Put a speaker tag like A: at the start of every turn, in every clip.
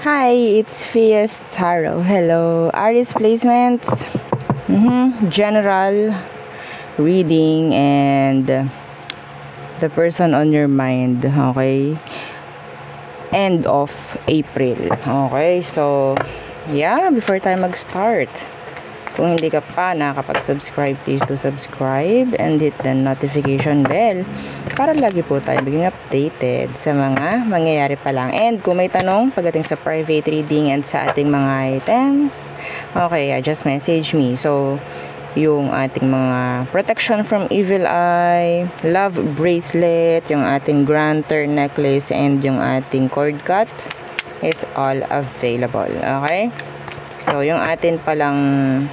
A: Hi, it's Fias Taro. Hello. Artist placements, general reading, and the person on your mind. Okay. End of April. Okay. So, yeah, before tayo mag-start, kung hindi ka pa nakakapag-subscribe, please do subscribe and hit the notification bell para lagi po tayo maging updated sa mga mangyayari pa lang. And kung may tanong pagdating sa private reading and sa ating mga items, okay, just message me. So, yung ating mga protection from evil eye, love bracelet, yung ating granter necklace, and yung ating cord cut is all available. Okay? So, yung atin palang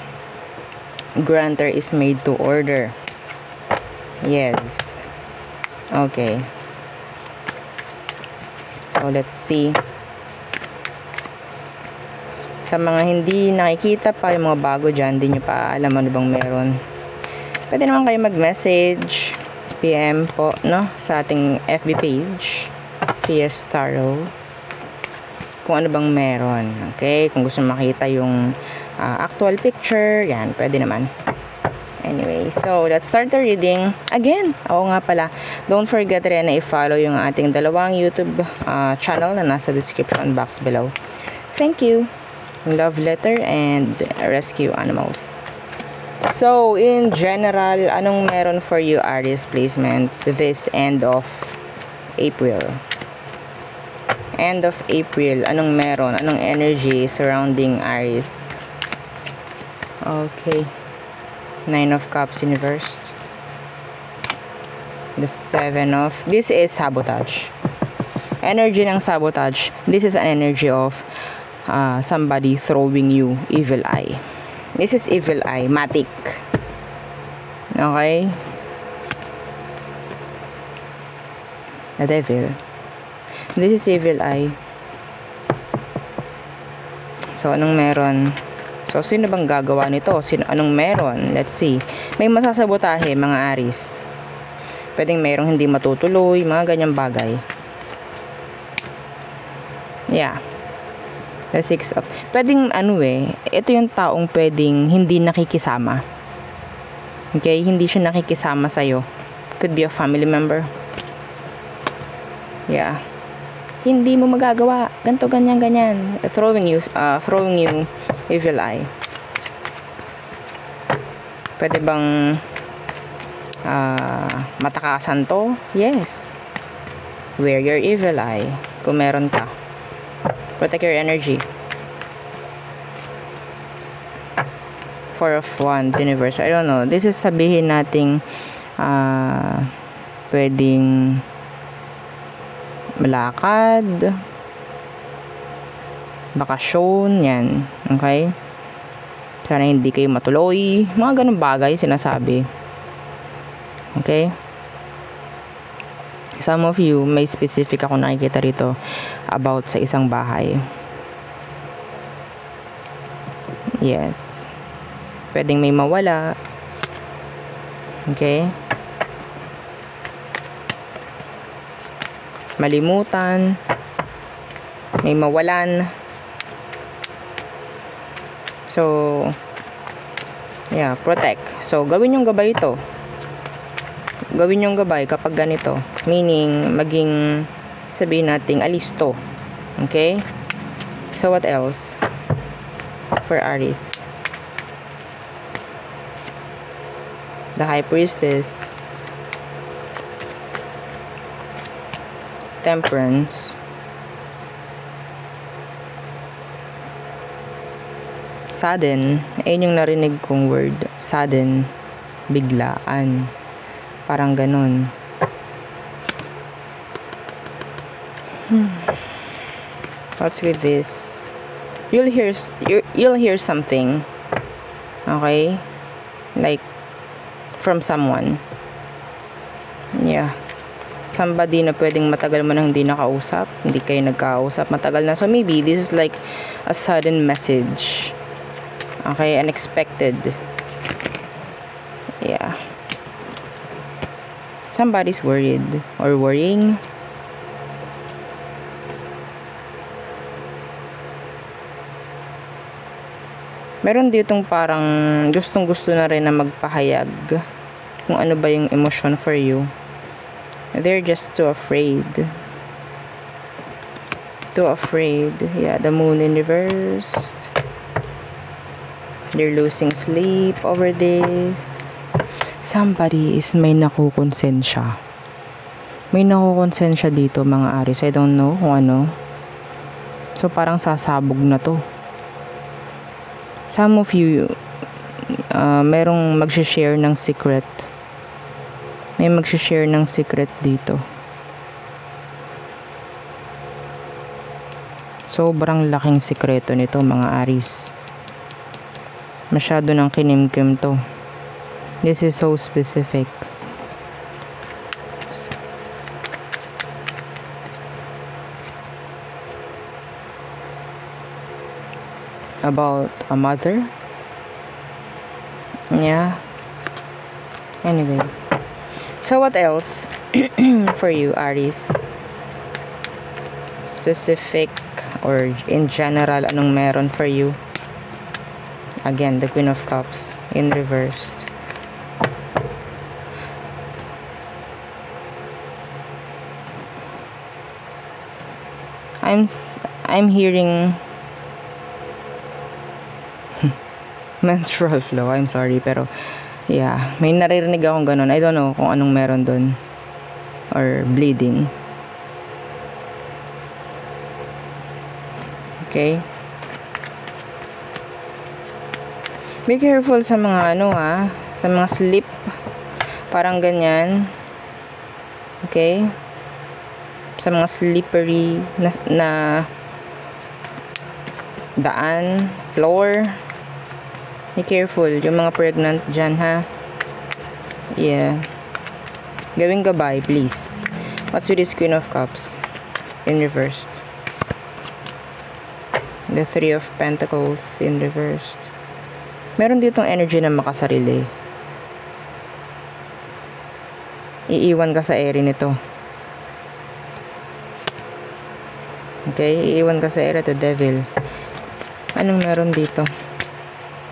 A: granter is made to order. Yes. Okay. So, let's see. Sa mga hindi nakikita pa, yung mga bago dyan, hindi nyo pa alam ano bang meron. Pwede naman kayo mag-message, PM po, no? Sa ating FB page, Fias Taro. Kung ano bang meron. Okay? Kung gusto makita yung actual picture, yan, pwede naman. Anyway, so let's start the reading. Again, oo nga pala, don't forget rin na i-follow yung ating dalawang YouTube channel na nasa description box below. Thank you. Love letter and rescue animals. So, in general, anong meron for you, Aries placements this end of April? End of April, anong meron? Anong energy surrounding Aries? Okay. 9 of Cups universe. The 7 of... This is sabotage. Energy ng sabotage. This is an energy of somebody throwing you evil eye. This is evil eye. Matic. Okay? The devil. This is evil eye. So, anong meron? So, sino bang gagawa nito? Anong meron? Let's see. May masasabotahe, mga Aries. Pwedeng merong hindi matutuloy, mga ganyang bagay. Yeah. The 6 of... Pwedeng, ito yung taong pwedeng hindi nakikisama. Okay? Hindi siya nakikisama sa'yo. Could be a family member. Yeah. Hindi mo magagawa. Ganto, ganyan, ganyan. Throwing you evil eye. Pwede bang matakasan to? Yes. Wear your evil eye. Kung meron ka. Protect your energy. 4 of Wands universe. I don't know. This is sabihin nating pwedeng malakad, bakasyon, yan. Okay? Sana hindi kayo matuloy. Mga ganun bagay sinasabi. Okay? Some of you, may specific ako nakikita rito about sa isang bahay. Yes. Pwedeng may mawala. Okay? Malimutan. May mawalan. So, yeah, protect. So, gawin yung gabay ito. Gawin yung gabay kapag ganito. Meaning, maging, sabihin nating, alisto. Okay? So, what else? For Aries. The High Priestess. Temperance. Sudden. Ayun yung narinig kong word. Sudden. Biglaan. Parang ganun. What's with this? You'll hear something. Okay? Like, from someone. Yeah. Somebody na pwedeng matagal mo nang hindi nakausap. Hindi kayo nagkausap. Matagal na. So, maybe this is like a sudden message. Okay? Unexpected. Yeah. Somebody's worried or worrying. Meron ditong parang gustong-gusto na rin na magpahayag kung ano ba yung emotion for you. They're just too afraid. Too afraid. Yeah, the moon in reverse. They're losing sleep over this. Somebody is may nakukonsensya. May nakukonsensya dito mga Aries. I don't know kung ano. So parang sasabog na to. Some of you, merong mag-share ng secret. May mag-share ng secret dito. Sobrang laking sikreto nito mga Aries. Masyado ng kinimkim to. This is so specific. About a mother. Yeah. Anyway. So what else for you, Aries? Specific or in general, anong meron for you? Again, the Queen of Cups in reversed. I'm hearing menstrual flow. I'm sorry, pero yeah, may naririnig akong ganun. I don't know kung anong meron dun. Or bleeding. Okay. Be careful sa mga sa mga slip. Parang ganyan. Okay. Sa mga slippery na daan, floor. Be careful. Yung mga pregnant dyan, ha? Yeah. Gawing gabay, please. What's with this Queen of Cups? In reversed. The Three of Pentacles in reversed. Meron ditong energy na makasarili. Iiwan ka sa ere nito. Okay? Iiwan ka sa ere, the Devil. Anong meron dito?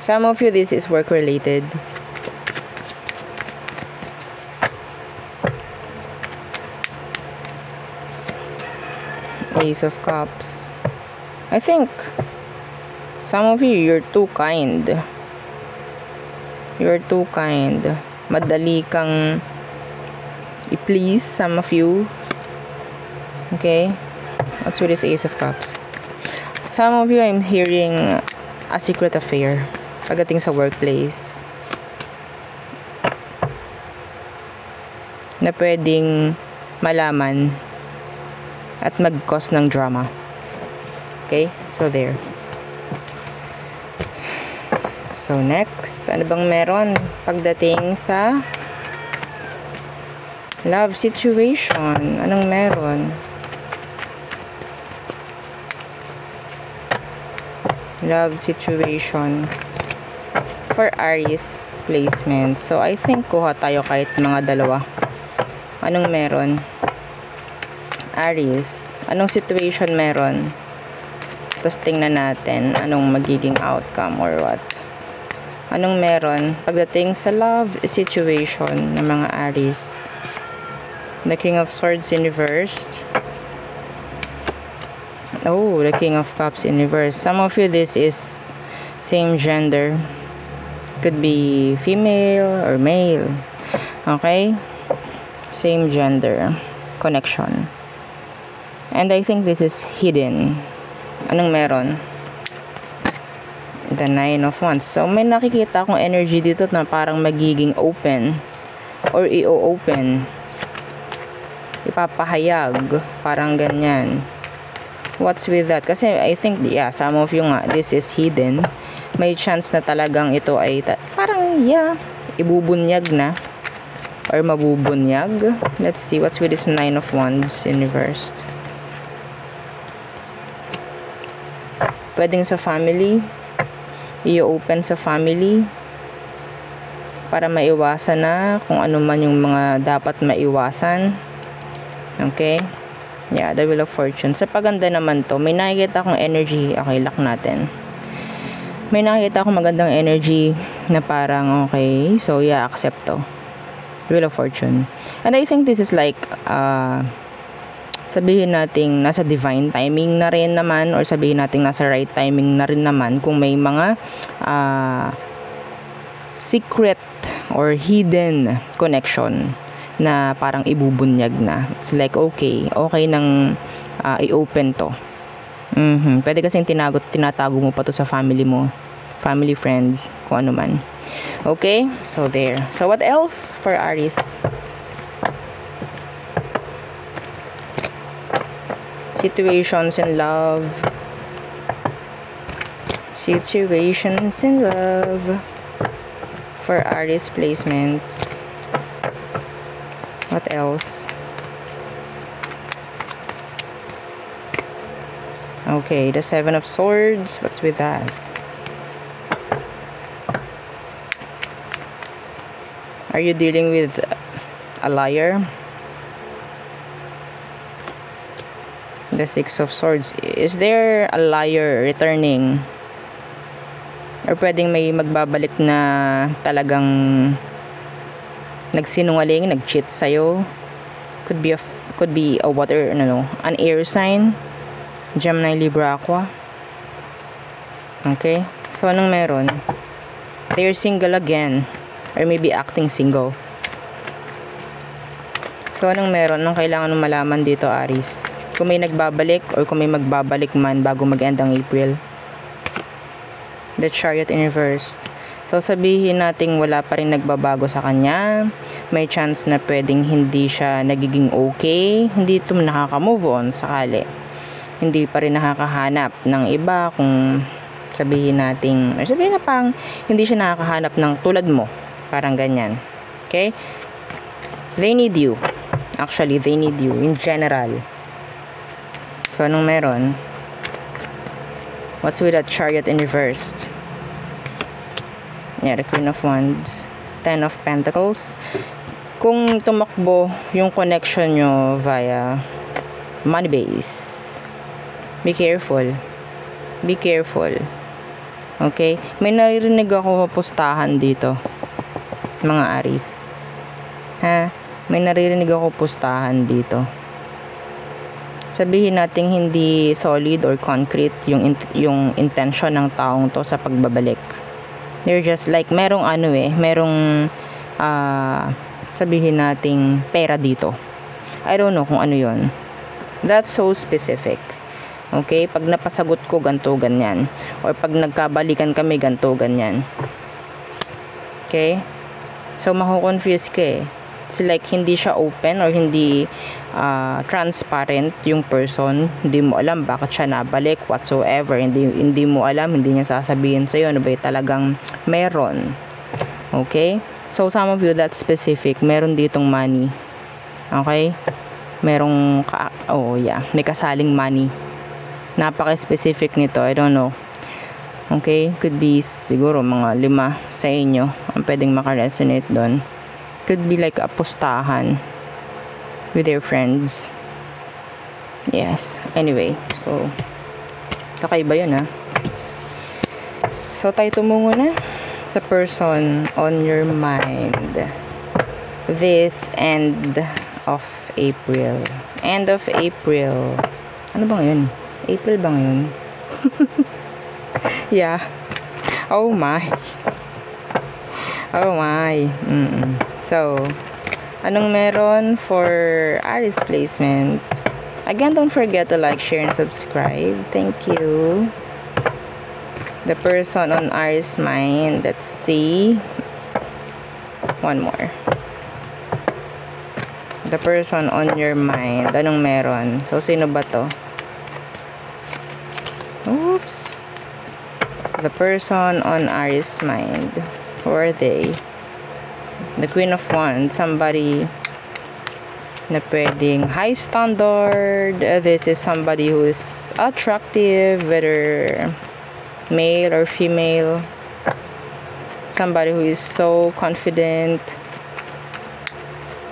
A: Some of you, this is work-related. Ace of Cups. I think some of you, you're too kind. You're too kind. Madali kang i-please, some of you. Okay? What's with this Ace of Cups? Some of you, I'm hearing a secret affair pagdating sa workplace na pwedeng malaman at mag-cause ng drama. Okay? So, there. So, next. Ano bang meron pagdating sa love situation? Anong meron? Love situation for Aries placement. So, I think kuha tayo kahit mga dalawa. Anong meron? Aries. Anong situation meron? Tapos tingnan natin anong magiging outcome or what. Anong meron pagdating sa love situation ng mga Aries? The King of Swords in reversed. Oh, the King of Cups in reverse. Some of you, this is same gender. Could be female or male. Okay? Same gender connection. And I think this is hidden. Anong meron? The Nine of Wands. So, may nakikita akong energy dito na parang magiging open. Or i-open. Ipapahayag. Parang ganyan. What's with that? Kasi I think, yeah, some of you nga, this is hidden. May chance na talagang ito ay parang, yeah, ibubunyag na. Or mabubunyag. Let's see, what's with this Nine of Wands in reversed? Pwedeng sa family. I-open sa family. Para maiwasan na kung ano man yung mga dapat maiwasan. Okay? Yeah, the Wheel of Fortune. Sa paganda naman to, may nakikita akong energy. Okay, lock natin. may nakita akong magandang energy na parang okay, so yeah, accept to. Wheel of Fortune. And I think this is like sabihin nating nasa divine timing na rin naman, or sabihin nating nasa right timing na rin naman kung may mga secret or hidden connection na parang ibubunyag na. It's like okay nang i-open to. Pwede kasing tinatago mo pa to sa family mo, family, friends, kung ano man. Okay, so there. So what else for Aries? Situations in love. Situations in love for Aries placements. What else? Okay, the Seven of Swords. What's with that? Are you dealing with a liar? The Six of Swords. Is there a liar returning? Or pwedeng may magbabalik na talagang nagsinungaling, nag-cheat sa'yo. Could be a water, an air sign. Gemini, Libra, Aqua. Okay. So, anong meron? They're single again. Or maybe acting single. So, anong meron? Anong kailangan mong malaman dito, Aries? Kung may nagbabalik or kung may magbabalik man bago mag-end ang April. The Chariot in reverse. So, sabihin nating wala pa rin nagbabago sa kanya. May chance na pwedeng hindi siya nagiging okay. Hindi ito nakaka-move on sakali. Hindi pa rin nakakahanap ng iba, kung sabihin nating, or sabihin na parang hindi siya nakakahanap ng tulad mo. Parang ganyan. Okay? They need you. Actually, they need you in general. So, anong meron? What's with that Chariot in reversed? Yeah, the Queen of Wands. Ten of Pentacles. Kung tumakbo yung connection nyo via money base, be careful. Be careful. Okay? May naririnig ako pustahan dito. Mga Aries. Ha? May naririnig ako pustahan dito. Sabihin nating hindi solid or concrete yung intention ng taong to sa pagbabalik. They're just like, merong sabihin nating pera dito. I don't know kung ano yon. That's so specific. Okay? Pag napasagot ko, ganto, ganyan. Or pag nagkabalikan kami, ganto, ganyan. Okay? So, makukonfuse ka eh. It's like, hindi siya open or hindi transparent yung person. Hindi mo alam bakit siya nabalik, whatsoever. Hindi mo alam, hindi niya sasabihin sa'yo ano ba talagang meron. Okay? So, some of you, that's specific. Meron ditong money. Okay? Merong, may kasaling money. Napaka-specific nito. I don't know. Okay? Could be siguro mga 5 sa inyo ang pwedeng makaresonate doon. Could be like a pustahan with their friends. Yes. Anyway. So, kakaiba yun ha. So, tayo tumungo na sa person on your mind. This end of April. End of April. Ano ba ngayon? April ba ngayon? Yeah. Oh my. Oh my. So, anong meron for Aries placements? Again, don't forget to like, share, and subscribe. Thank you. The person on Aries mind. Let's see. One more. The person on your mind. Anong meron? So, sino ba to? Oops. The person on Aries mind. Who are they? The Queen of Wands. Somebody na pwedeng high standard. This is somebody who is attractive, whether male or female. Somebody who is so confident,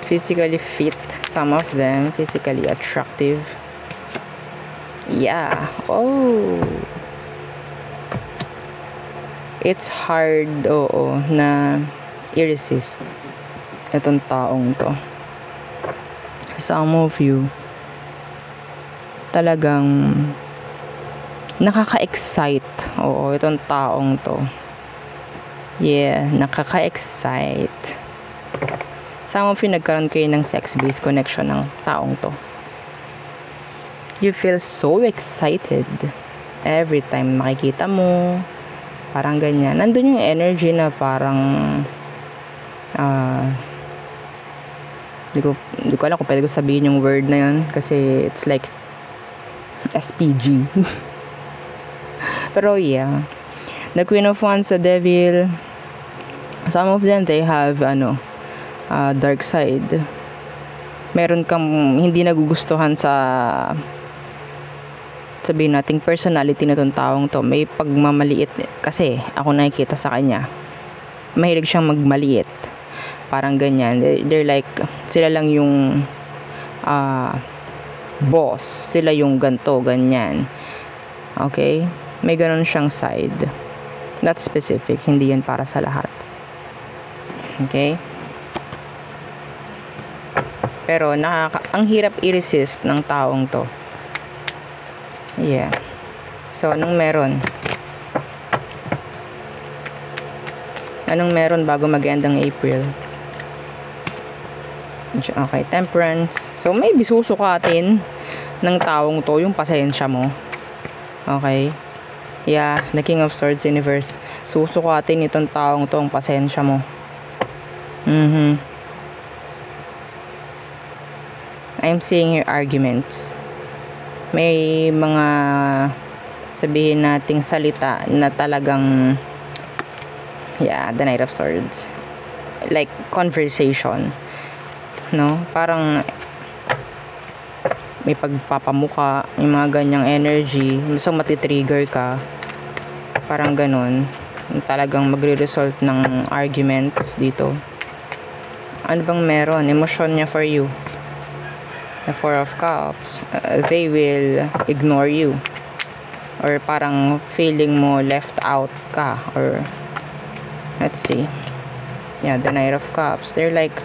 A: physically fit. Some of them physically attractive. Yeah. Oh. it's hard, oo, na i-resist itong taong to. Some of you talagang nakaka-excite, oo, itong taong to. Yeah, nakaka-excite. Some of you nagkaroon kayo ng sex-based connection ng taong to. You feel so excited every time makikita mo, parang ganyan. Nandun yung energy na parang hindi ko alam kung pwede ko sabihin yung word na yun kasi it's like SPG. Pero yeah, the Queen of Wands, the Devil, some of them, they have dark side. Meron kang hindi nagugustuhan sa, sabihin nating personality na tong taong to. May pagmamaliit kasi ako nakikita sa kanya. Mahilig siyang magmaliit. Parang ganyan. They're like, sila lang yung boss. Sila yung ganto, ganyan. Okay? May ganun siyang side. Not specific. Hindi yun para sa lahat. Okay? Pero ang hirap i-resist ng taong to. Yeah. So, anong meron? Anong meron bago mag-end ang April? Okay, Temperance. So, maybe susukatin ng taong to yung pasensya mo. Okay? Yeah, the King of Swords Universe. Susukatin itong taong to ang pasensya mo. I'm seeing your arguments. May mga sabihin nating salita na talagang the Knight of Swords. Like conversation. No? Parang may pagpapamuka, may mga ganyang energy. So matitrigger ka. Parang ganun. Talagang magre-result ng arguments dito. Ano bang meron? Emosyon niya for you. The Four of Cups. They will ignore you. Or parang feeling mo left out ka. Or let's see. Yeah, the Knight of Cups. They're like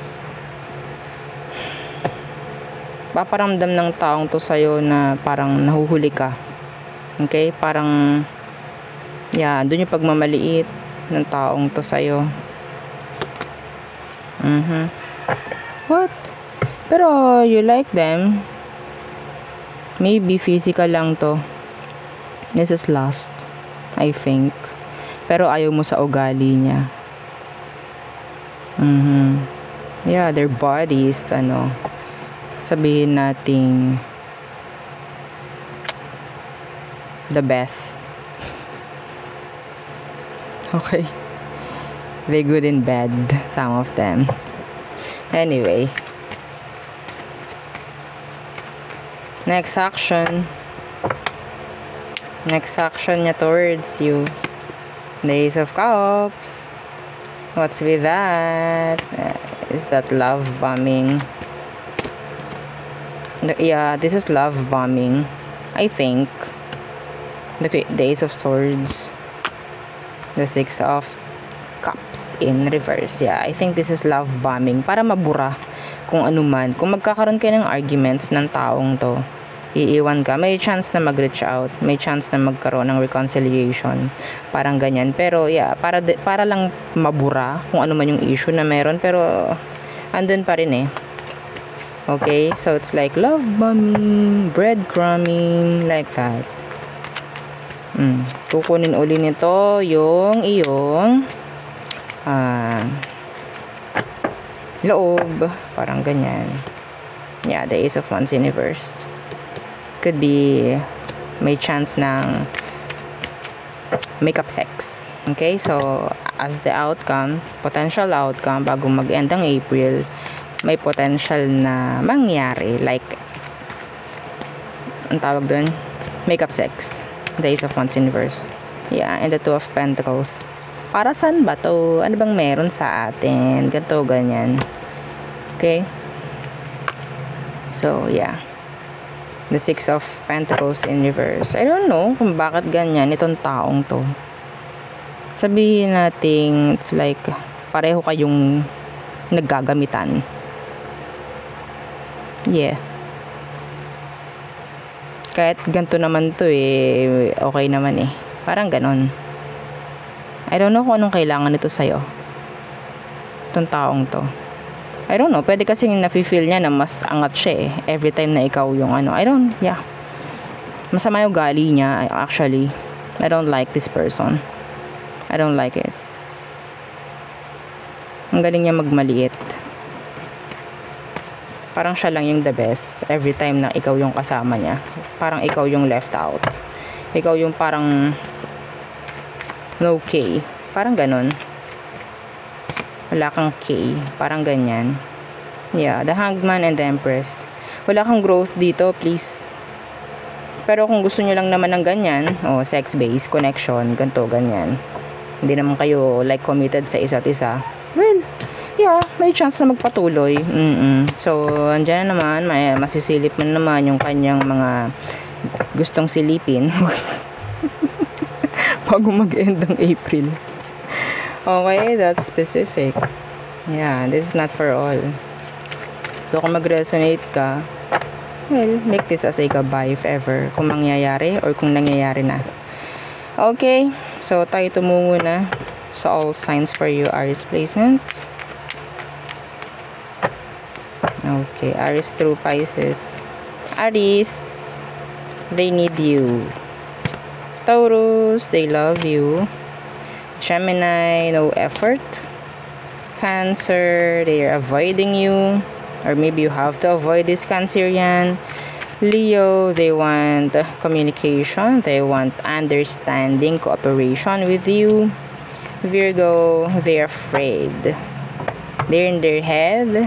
A: paparamdam ng taong to sa'yo na parang nahuhuli ka. Okay? Parang doon yung pagmamaliit ng taong to sa'yo. What? Pero you like them. Maybe physical lang to. This is lust, I think. Pero ayaw mo sa ugali niya. Yeah, their bodies, sabihin nating the best. Okay. They good in bed, some of them. Anyway. Next action. Next action niya towards you. The Ace of Cups. What's with that? Is that love bombing? Yeah, this is love bombing. I think. The Ace of Swords. The Six of Cups in reverse. Yeah, I think this is love bombing. Para mabura kung ano man. Kung magkakaroon kayo ng arguments ng taong to, iiwan ka. May chance na mag-reach out. May chance na magkaroon ng reconciliation. Parang ganyan. Pero yeah, para lang mabura kung ano man yung issue na meron. Pero andun pa rin eh. Okay? So it's like love bombing, breadcrumbing, like that. Kukunin uli nito yung iyong loob. Parang ganyan. Yeah, the Ace of Wands in reverse. Could be may chance ng make-up sex. Okay? So, as the outcome, potential outcome, bago mag-end ang April, may potential na mangyari. Like, ang tawag dun? Make-up sex. The Ace of Wands in reverse. Yeah, and the Two of Pentacles. Para saan ba to? Ano bang meron sa atin? Ganto, ganyan. Okay? So, yeah. The Six of Pentacles in reverse. I don't know kung bakit ganyan itong taong to. sabihin natin, it's like, pareho kayong naggagamitan. Yeah. Kahit ganito naman to eh, okay naman eh. Parang ganon. I don't know kung anong kailangan nito sa'yo. Itong taong to. I don't know. Pwede kasi nafe-feel niya na mas angat siya eh. Every time na ikaw yung ano. Yeah. Masama yung gali niya actually. I don't like this person. I don't like it. Ang galing niya magmaliit. Parang siya lang yung the best. Every time na ikaw yung kasama niya. Parang ikaw yung left out. Ikaw yung parang no K. Parang ganon. Wala kang K. Parang ganyan. Yeah, the Hangman and the Empress. Wala kang growth dito, please. Pero kung gusto nyo lang naman ng ganyan, sex-based connection, ganito, ganyan. Hindi naman kayo like committed sa isa't isa. Well, yeah, may chance na magpatuloy. So, andyan na naman, masisilip na naman yung kanyang mga gustong silipin. Bago mag-end ng April. Okay, that's specific. Yeah, this is not for all. So, kung mag-resonate ka, well, make this as a goodbye if ever. Kung mangyayari or kung nangyayari na. Okay, so tayo tumungo na sa all signs for you, Aries placements. Okay, Aries through Pisces. Aries, they need you. Taurus, they love you. Gemini, no effort. Cancer, they are avoiding you. Or maybe you have to avoid this Cancerian. Leo, they want communication. They want understanding, cooperation with you. Virgo, they're afraid. They're in their head.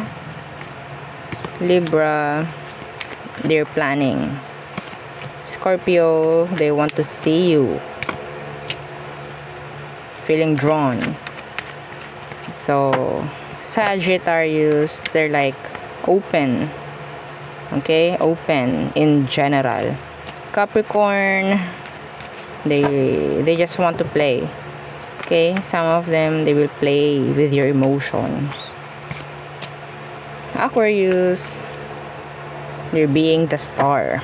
A: Libra, they're planning. Scorpio, they want to see you. Feeling drawn. So, Sagittarius, they're like open. Okay, open in general. Capricorn, they just want to play. Okay, some of them, they will play with your emotions. Aquarius, they're being the star.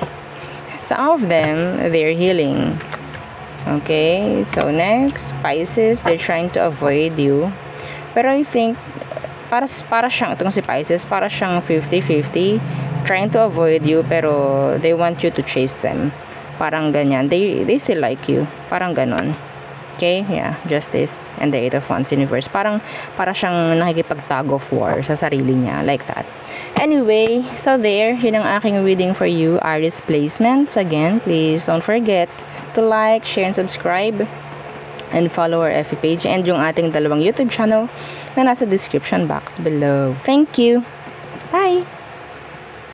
A: Some of them, they're healing. Okay, so next, Pisces, they're trying to avoid you. Pero I think, para siyang, itong si Pisces, para siyang 50-50, trying to avoid you, pero they want you to chase them. Parang ganyan. They still like you. Parang ganon. Okay, yeah, Justice and the Eight of Wands Universe. Para siyang nakikipag-tug of war sa sarili niya, like that. Anyway, so there, yun ang aking reading for you, Aries placements. Again, please don't forget to like, share, and subscribe, and follow our FB page and yung ating dalawang YouTube channel na nasa description box below. Thank you! Bye!